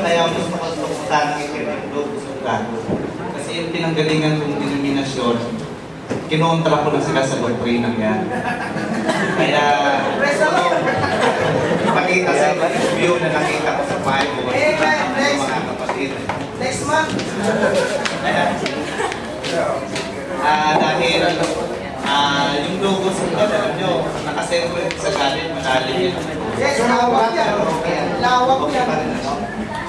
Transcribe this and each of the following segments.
Kaya gusto ko pupuntahan kay Kevin Doe, gusto ko. Kasi yung pinanggalingan kong denominasyon, kinontra ko na sila sa doktrinang yan. Kaya, ipakita sa yung view na nakita ko sa Bible ng mga kapatid. Next month! Dahil yung logo sa ito, alam nyo, nakasentro sa galit, malalim yun. Yes, lawak yan. Lawak yan.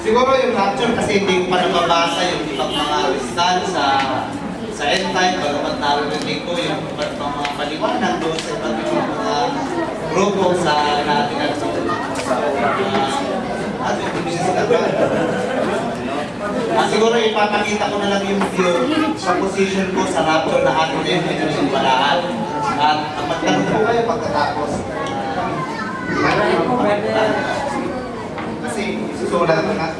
Siguro yung rapture kasi hindi ko pa nababasa yung ibang mga rizal sa end time, bagamat narinig ko yung mga paliwanag doon sa iba't ibang mga grupo sa natin siguro ipapakita ko na lang yung view sa position ko sa rapture na atin na yung pinagsimbalaan. At magtanong po kayo pagkatapos. Kasi susulat na.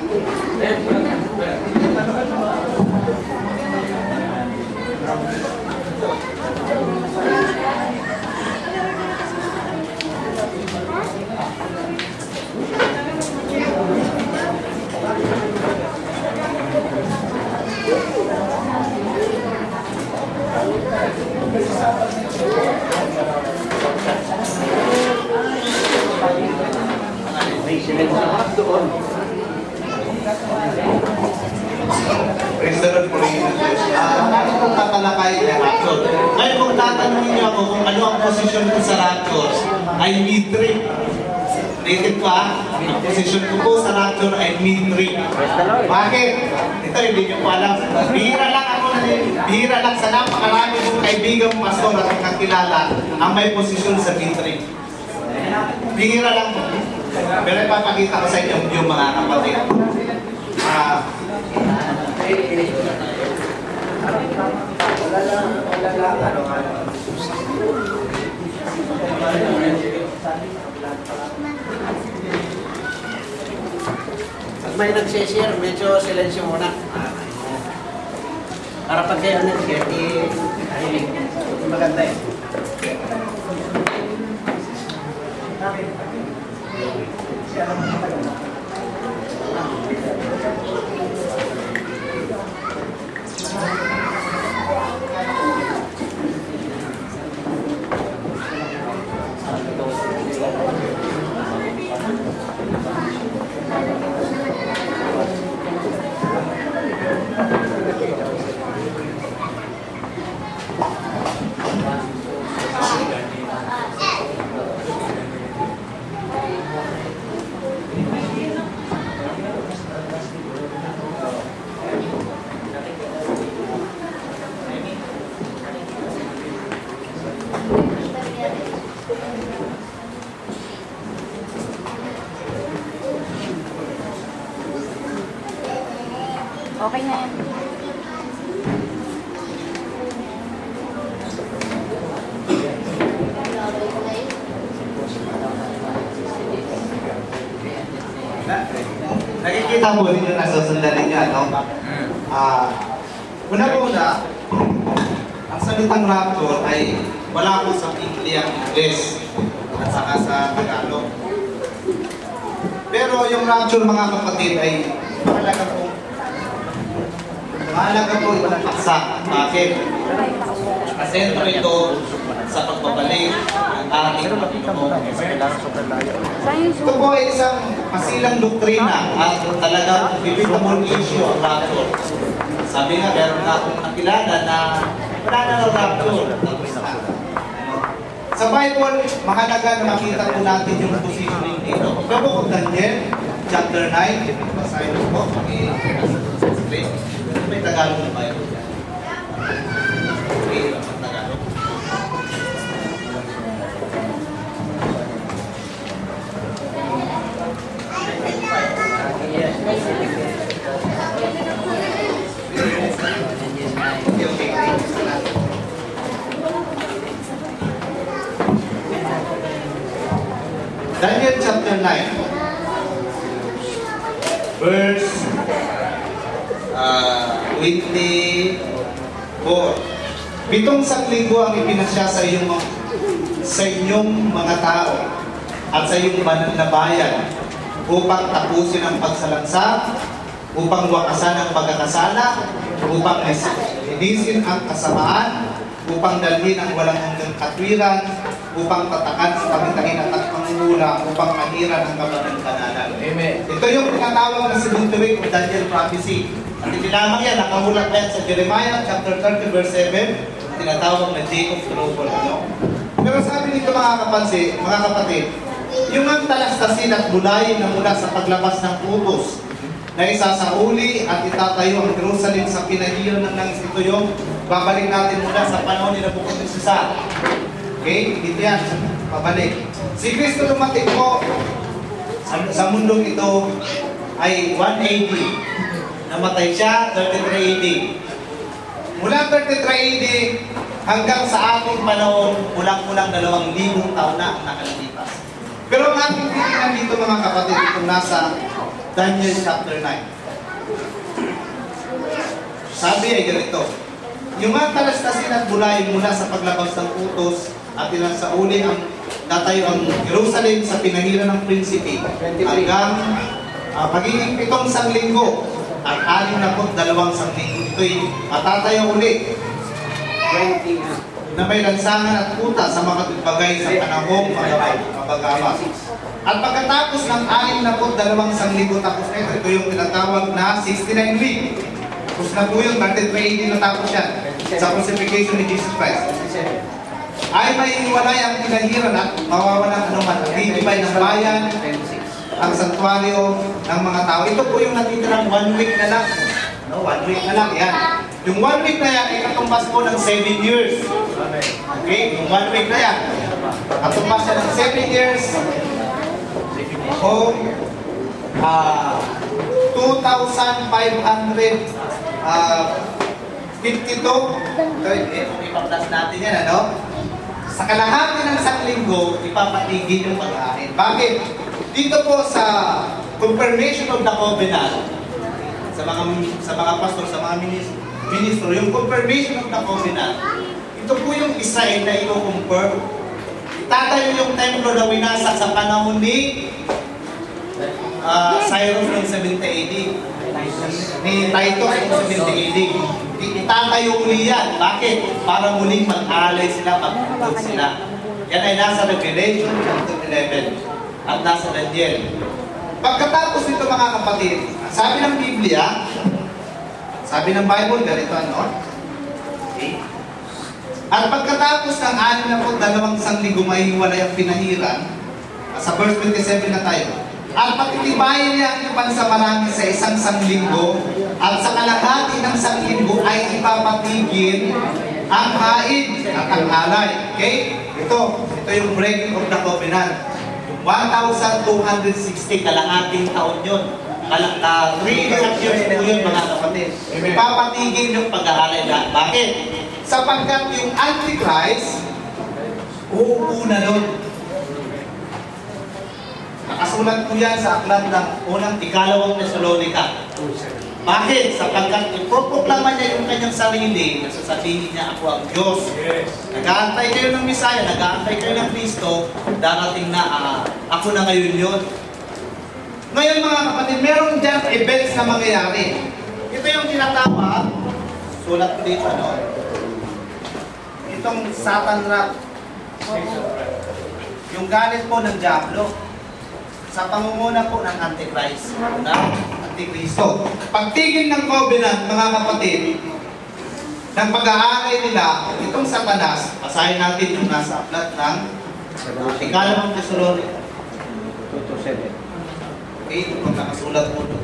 Praise the Lord po rin ng Diyos. Bakit kung tatalakay ng rapture? Ngayon kung tatanungin niyo ako kung ano ang posisyon ko sa rapture, ay mid-trip. Native ko ang posisyon ko po sa rapture ay mid-trip. Bakit? Ito hindi niyo po alam. Bihira lang sa napakarami kong kaibigang pastor at kakilala ang may posisyon sa mid-trip. Bihira lang po. Pero ipapakita ko sa inyo yung mga kapatid. Pag may nagsishare, medyo silensyo muna. Para pag kayo nag-share, maganda eh. Okay na yan. Nakikita mo rin yung nasusundan ninyo, ano? Una-una, ang salitang rapture ay wala ko sa Biblia ang Ingles at saka sa Tagalog. Pero yung rapture, mga kapatid, ay mahalaga po itong paksa. Bakit? Kasentro ito sa pagbabalik ng ating Panginoon. Ito po ay isang masilang doktrina at talagang debatable issue ang rapture. Sabi nga, meron na akong nakilala na wala na ng rapture. Sa Bible, mahalaga na makita po natin yung positioning dito. Ito po kung Daniel, chapter 9, basahin po, may Tagalog na Bible dyan. Okay, ang Tagalog. Daniel chapter 9, verse 24. 7 sanglinggo ang ipinasya sa inyong mga tao at sa iyong banal na bayan upang tapusin ang pagsalansa, upang wakasan ang pagkakasala, upang linisin ang kasamaan, upang dalhin ang walang hanggang katwiran, upang tatakan sa pagitahin at pangungula, upang maniran ang kapanangkanalan. Amen. Ito yung tinatawag na 70th week of Daniel prophecy. At hindi lamang yan, nakamulat yan sa Jeremiah chapter 30 verse 7, tinatawag na day of trouble. Ano? Pero sabi nito mga kapatid, yung ang talastasin at bulayin na mula sa paglabas ng utos na isasauli at itatayo ang Jerusalem sa pinahiyan ng langis. Ito yung babalik natin mula sa panahon ni Nabucodonosor. Okay? Dito yan. Pabalik. Si Kristo dumating po sa mundong ito ay 180. Namatay siya 33 AD. Mula 33 AD hanggang sa ating panahon, kulang-kulang 2,000 taon na ang nakalipas. Pero ang ating titingnan dito mga kapatid, itong nasa Daniel chapter 9. Sabi ay ganito, yung mga talastasin at bulayin mula sa paglabas ng utos at tinasauli ang tatayo ang Jerusalem sa pinahiran ng prinsipe hanggang pagiging 7 sanglinggo at 62 sanglinggo. Ito'y matatayo ulit na may lansangan at kuta sa mga bagay sa panahong mabagamas. At pagkatapos ng 62 sanglinggo tapos na ito yung tinatawag na 69 week. Tapos na po yung 33 AD natapos yan sa crucifixion ni Jesus Christ. Ay may hiwalay ang pinahiran at mawawalan anuman ang titibay ng bayan, ang santuaryo ng mga tao. Ito po yung natitirang 1 week na lang. No, 1 week na lang. Yan. Yung 1 week na yan ay katumbas po ng 7 years. Okay? Yung 1 week na yan. Katumbas siya ng 7 years o 2,552. Ipaplas natin yan, ano? Sa kalahati ng sanglinggo, ipapatigil yung pag-aahin. Bakit? Dito po sa confirmation of the covenant, sa mga pastor, sa mga ministro, yung confirmation of the covenant, ito po yung Israel na i-confirm. Tatayo yung templo na winasak sa panahon ni Cyrus ng 70 AD. Ni Titus ng 70 AD. Itatayo uli yan. Bakit? Para muling mag-alay sila, mag-upload sila. Yan ay nasa Revelation chapter 11 at nasa Daniel. Pagkatapos nito mga kapatid, sabi ng Biblia, sabi ng Bible, ganito ano? Okay. At pagkatapos ng 62 sanglinggo may hiwalay ang pinahiran, sa verse 27 na tayo, at patitibayin niya ang pansamarami sa 1 sanglinggo, at sa kalahati ng sanglinggo ay ipapatigil ang haid at ang alay. Okay? Ito yung breaking of the covenant. 1,260 kalahating taon yun. 3 years po yun mga kapatid. Ipapatigil yung pag-aalay na. Bakit? Sapagkat yung Antichrist, uupo na nun. Nakasulat po yan sa aklat ng unang 2 Thessalonica. Bakit? Sapagkat iproproklama niya yung kanyang sarili, nasasabihin niya, ako ang Diyos. Nag-aantay kayo ng Misaya, nag-aantay kayo ng Kristo, darating na ako na ngayon yun. Ngayon mga kapatid, meron dyan events na mangyayari. Ito yung tinatawag, sulat ko dito, ano? Itong Satan Wrath. Yung galit po ng Diablo sa pangunguna po ng Antichrist, Antikristo. Pagtigil ng covenant, mga kapatid, ng pag-aalay nila, itong Satanas, basahin natin yung nasa aklat ng 2 Thessalonica 2:7. Okay, ito pag nakasulat mo doon.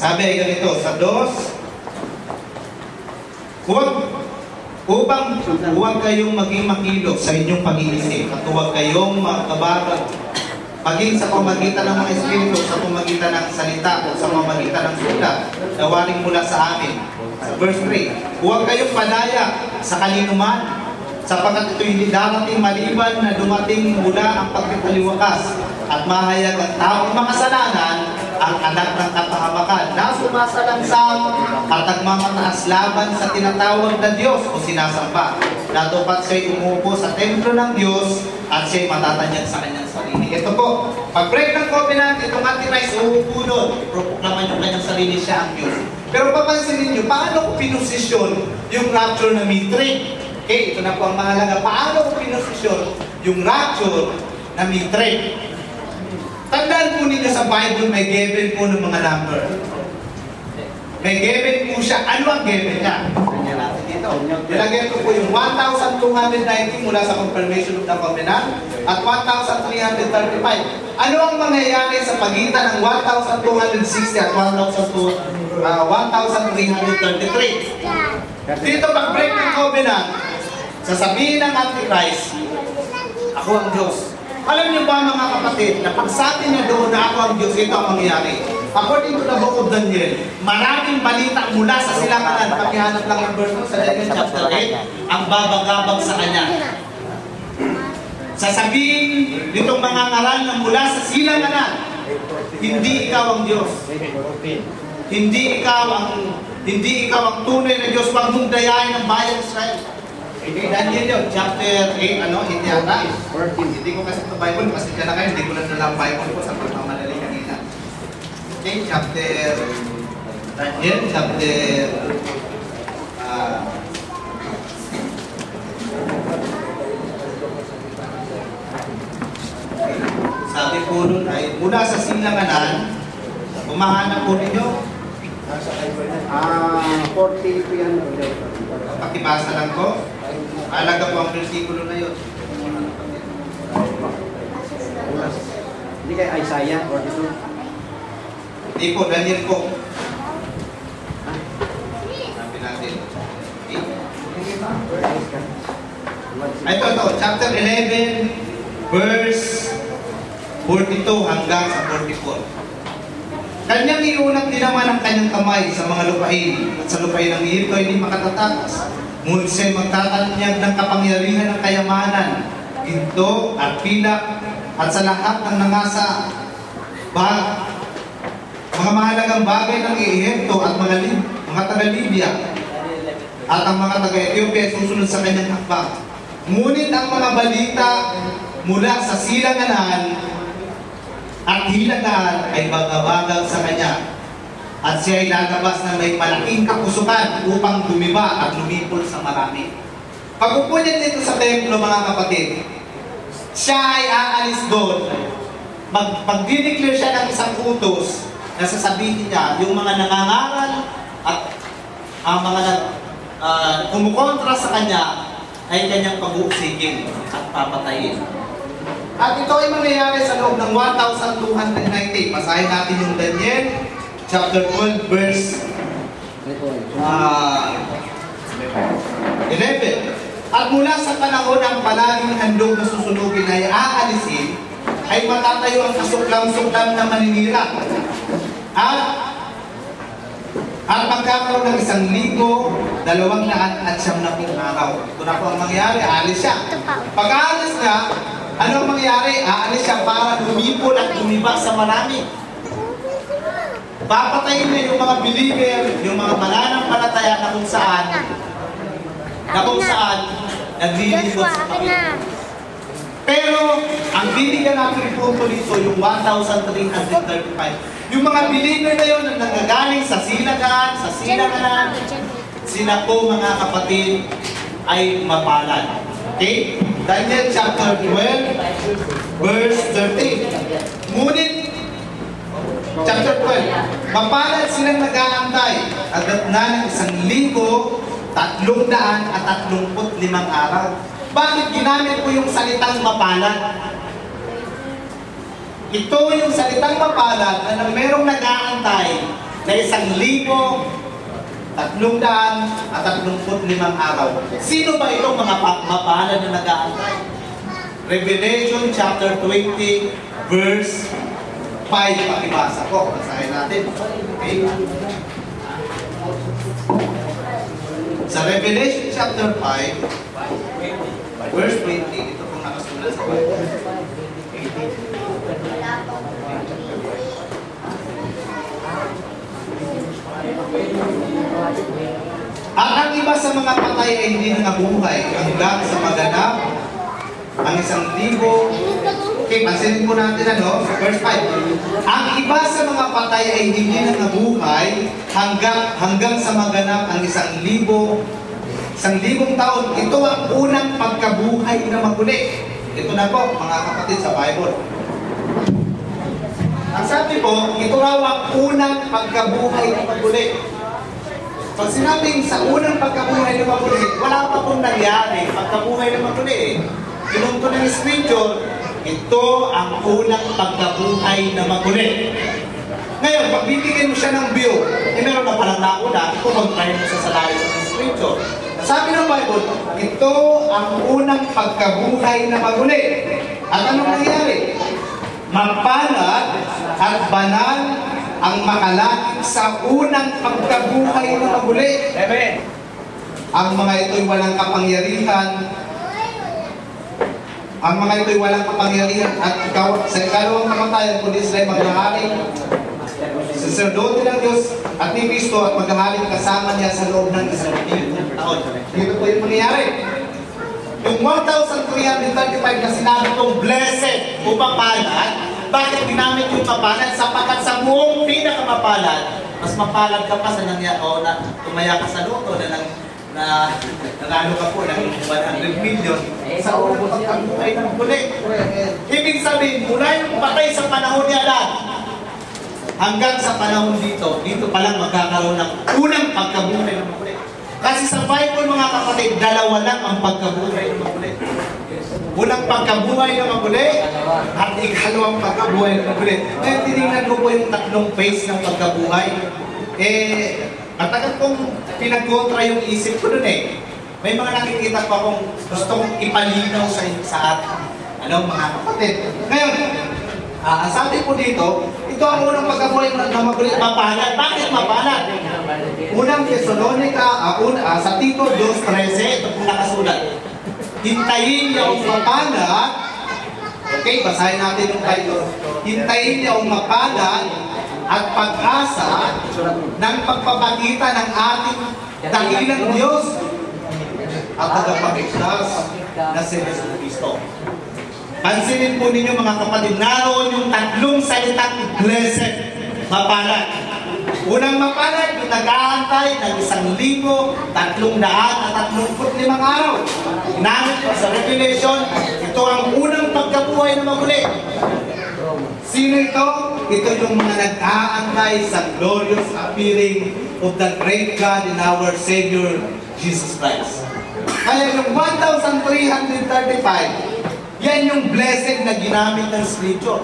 Sabi ay ganito, sa 2, huwag kayong maging makilog sa inyong pag-iisip at huwag kayong magkabagal maging sa pamagitan ng mga espiritu, sa pamagitan ng salita o sa pamagitan ng sulat na waring mula sa amin. Sa verse 3, huwag kayong padaya sa kalinuman sapagkat ito hindi darating maliban na dumating mula ang pagkakaliwakas at mahayag ang taong makasalanan ang anak ng kapahamakan na sumasalansan at nagmamataas laban sa tinatawag na Diyos o sinasamba. Dapat siya'y umupo sa templo ng Diyos at siya'y matatanyag sa kanyang sarili. Ito po, pag-break ng covenant, itong Antichrist uupo doon. Iproproklaman yung kanyang sarili, siya ang Diyos. Pero papansinin nyo, paano ko pinosisyon yung rapture na mitre? Okay, ito na po ang mahalaga. Paano ko pinosisyon yung rapture na mitre? Tandaan po ninyo sa Bible, may given po ng mga number. May given po siya. Ano ang given niya? Ganyan natin dito. Nilagyan ko po yung 1,290 mula sa confirmation of the covenant at 1,335. Ano ang mangyayari sa pagitan ng 1,260 at 1,333? Dito pag-break ng covenant, sasabihin ng Antichrist, ako ang Diyos. Alam niyo ba mga kapatid, na pag sabi niya doon na ako ang Diyos, ito ang mangyayari. According to the book of Daniel, maraming balita mula sa silanganan. Pakihanap lang ang verse sa Daniel chapter 8, ang babagabag sa kanya. Sasabihin nitong mga ngaral na mula sa silanganan, hindi ikaw ang Diyos. Hindi ikaw ang tunay na Diyos. Huwag mong dayain ng bayan Israel. Daniel yun, chapter 8, hindi ata? 14. Hindi ko kasi ito Bible, kasi ka na kayo, hindi ko lang nalang Bible ko sa pagmamadali kanina. Okay, Daniel, chapter sabi po nun ay, mula sa silanganan, umahanap po ninyo, 40 po yan. pakibasa lang ko. Alaga po ang versikulo na yun. Hindi kay Isaiah 42. Hindi po, Daniel po. Sabi natin. Ito, chapter 11, verse 42 hanggang sa 44. Kanyang iunang dinaman ang kanyang kamay sa mga lupain at sa lupain ng Ehipto hindi makatatakas. Ngunit siya'y magtatanyag ng kapangyarihan ng kayamanan, ginto at pilak at sa lahat ng nangasa mga mahalagang bagay ng Ehipto at mga taga-Libya at ang mga taga-Ethiopia susunod sa kanyang hakbang. Ngunit ang mga balita mula sa silanganan at hilagaan ay bagabagal sa kanya at siya ay lalabas na may malaking kapusukan upang dumiba at lumipol sa marami. Pag-upo niya dito sa templo mga kapatid, siya ay aalis doon. Mag-declare siya ng isang utos na sasabihin niya yung mga nangangaral at ang mga kumukontra sa kanya ay kanyang pag-uusigin at papatayin. At ito ay mangyayari sa loob ng 1,290. Basahin natin yung Daniel, chapter 12, verse 11. At mula sa panahon ng palaging handog na susunugin ay aalisin, ay matatayo ang kasuklam-suklam na maninira. At magkakaroon ng 1,290 araw. Ito na po ang mangyayari, aalis siya. Pag-aalis niya, ano ang mangyayari? Aalis siya para lumipol at lumiba sa marami. Papatayin niya yung mga believer, yung mga mananampalataya na kung saan naglilingkod sa Panginoon. Pero, ang bibigyan natin punto dito, yung 1,335. Yung mga believer na yun na nanggagaling sa silanganan, sila po mga kapatid ay mapalad. Okay? Daniel chapter 12, verse 13. Ngunit, chapter 12, mapalad silang nag-aantay agad na ng 1,335 araw. Bakit ginamit ko yung salitang mapalad? Ito yung salitang mapalad na merong nag-aantay na 1,335 araw. Sino ba itong mga mapalad na nag-aantay? Revelation chapter 20, verse 5. Pakibasa ko. Basahin natin. Okay? Sa Revelation chapter 5, verse 20, ito pong nakasulat sa Bible. At ang iba sa mga patay ay hindi nabuhay hanggang sa maganap ang 1,000. Okay, pansinin po natin sa verse 5. Ang iba sa mga patay ay hindi nabuhay hanggang sa maganap ang 1,000 taon. Ito ang unang pagkabuhay na maguli. Ito na po, mga kapatid sa Bible. Ang sabi po, ito raw ang unang pagkabuhay na maguli. Pag sinabing sa unang pagkabuhay na maguli, wala pa pong nangyari pagkabuhay na maguli. Pinunto ng scripture, ito ang unang pagkabuhay na maguli. Ngayon, pag bibigyan mo siya ng view, meron na palang nauna, ito mag-try mo sa layo ng scripture. Sabi ng Bible, ito ang unang pagkabuhay na maguli. At anong nangyari? Mapalad at banal ang makalakip sa unang pagkabuhay na maguli. Amen. Ang mga ito'y walang kapangyarihan. Ang mga ito'y walang kapangyarihan at sa ikalawang kamatayan, kundi sila'y maghahaling saserdote ng Diyos at ni Cristo at maghahaling kasama niya sa loob ng 1,000 taon. Dito po yung mangyayari. Yung 1,335 na sinabi kong blessed o mapalad, bakit ginamit yung mapalad? Sapagkat sa buong pinakamapalad, mas mapalad ka pa sa tumaya ka sa loto na nangalo ka po ng 100 million sa unang pagkabuhay ng muli. Ibig sabihin, mula yung patay sa panahon ni Adan hanggang sa panahon dito pa lang magkakaroon ng unang pagkabuhay ng muli. Kasi sa Bible, mga kapatid, dalawa lang ang pagkabuhay ng muli. Unang pagkabuhay ng muli at ikalawang pagkabuhay ng muli. Ngayon, tinignan ko po yung tatlong phase ng pagkabuhay. Matagal kong pinagkontra yung isip ko dun May mga nakikita pa akong gusto kong ipalinaw sa atin. Mga kapatid. Ngayon, sabi po dito, ito ang unang pagkabuhay na magulit. Mapalad. Bakit mapalad? Unang Thessalonica, sa Tito 2:13, ito po nakasulat. Hintayin niya ang mapalad. Okay, basahin natin yung title. Hintayin niya ang mapalad at pag-asa ng pagpapakita ng ating dakilang Diyos at tagapagligtas na si Jesucristo. Pansinin po ninyo mga kapatid, naroon yung tatlong salitang blessed, mapalad. Unang mapalad, yung nag-aantay ng 1,335 araw. Ginamit po sa Revelation, ito ang unang pagkabuhay na maguli. Sino ito? Ito yung mga nag-aantay sa glorious appearing of the great God and our Savior, Jesus Christ. Kaya yung 1,335, yan yung blessed na ginamit ng Scripture.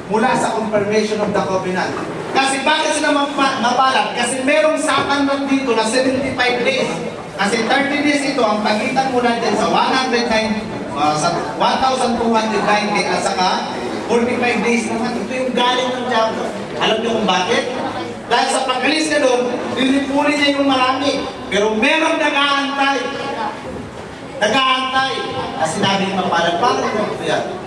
Mula sa confirmation of the covenant. Kasi bakit sila mapalad? Kasi merong satanod dito na 75 days. Kasi 30 days ito ang pagitan mula din sa 1,290 at saka 45 days naman. Ito yung galing ng Diablo. Alam niyo kung bakit? Dahil sa pag-alis na doon, lilipunin niya yung marami. Pero merong nag-aantay. Nag-aantay. At sinabi ng mapalad, bakit ito yan?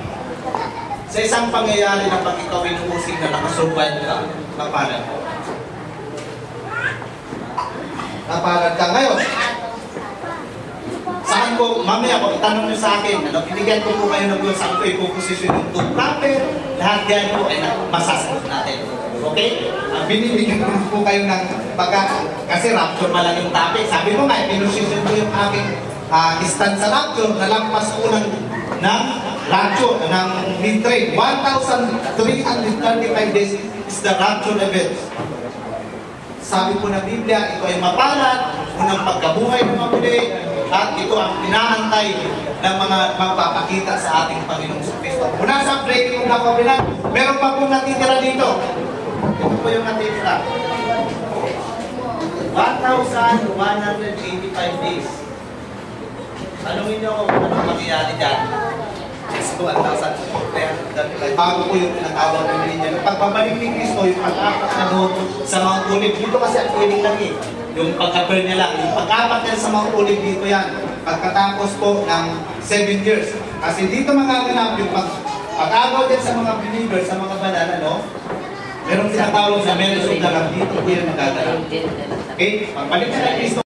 Sa isang pangyayari na pag ikaw inuusig na nakasurvive ka, mapalad. Mapalad ka ngayon. Saan ko, mamaya kung itanong nyo sa akin, binigyan ko po kayo ng Diyos, saan ko ipoposisyon yung two proper, lahat yan po ay masasagot natin. Okay? Binibigyan ko po kayo ng kasi rapture pa lang yung topic. Sabi ko nga, pinusisyon ko yung aking stand sa rapture, nalampas ko ng rapture, ng mid-trade. 1,335 days is the rapture event. Sabi po ng Biblia, ito ay mapalad, unang pagkabuhay ng muli, at ito ang inaantay ng mga magpapakita sa ating Panginoong Kristo. Mula sa breaking of the covenant, meron pa pong natitira dito. Ito po yung natitira. 1,185 days. Tanungin niyo kung anong mangyayari dyan. Kristo, 1,000. Bago po yung pinatawag ng linya. Pagbabalik ni Kristo, yung pag-apat na doon sa Mount Olive. Dito kasi ang feeling lang yung pagka-burn niya lang. Yung pag-apat yan sa Mount Olive dito yan. Pagkatapos po ng 7 years. Kasi dito magaganap yung pag-agaw din sa mga believers, sa mga banal, Merong tinatawag na meron sa dalang dito po yan magaganap. Okay? Pagbalik na kay Kristo.